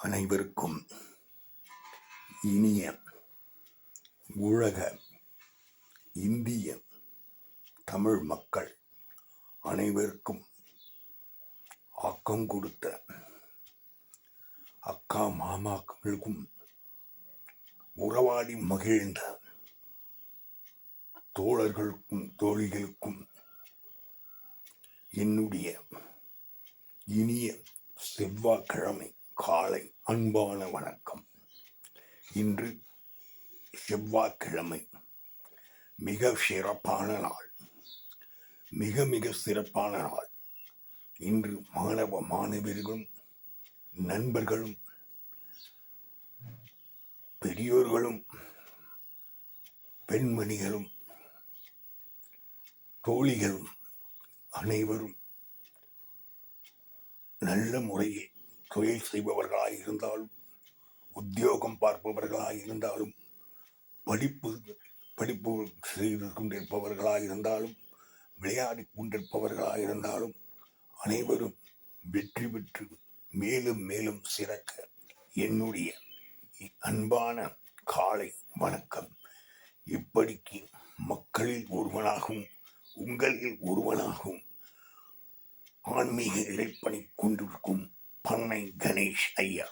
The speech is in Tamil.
அனைவருக்கும் இனிய உலக இந்திய தமிழ் மக்கள் அனைவருக்கும் ஆக்கம் கொடுத்த அக்கா மாமாக்களுக்கும் உறவாடி மகிழ்ந்த தோழர்களுக்கும் தோழிகளுக்கும் என்னுடைய இனிய செவ்வாய்க்கிழமை காலை அன்பான வணக்கம். இன்று செவ்வாய்க்கிழமை, மிக சிறப்பான நாள், மிக சிறப்பான நாள். இன்று மாணவ மாணவியர்களும் நண்பர்களும் பெரியோர்களும் பெண்மணிகளும் தோழிகளும் அனைவரும் நல்ல முறையில் தொழில் செய்பவர்களாக இருந்தாலும், உத்தியோகம் பார்ப்பவர்களாக இருந்தாலும், படிப்பு செய்து கொண்டிருப்பவர்களாக இருந்தாலும், விளையாடி கொண்டிருப்பவர்களாக இருந்தாலும், அனைவரும் வெற்றி பெற்று மேலும் மேலும் சிறக்க என்னுடைய அன்பான காலை வணக்கம். இப்படிக்கு மக்களில் ஒருவனாகவும் உங்களில் ஒருவனாகவும் ஆன்மீக இறைப்பணி கொண்டிருக்கும் பண்ணை கணேஷ் ஐயா.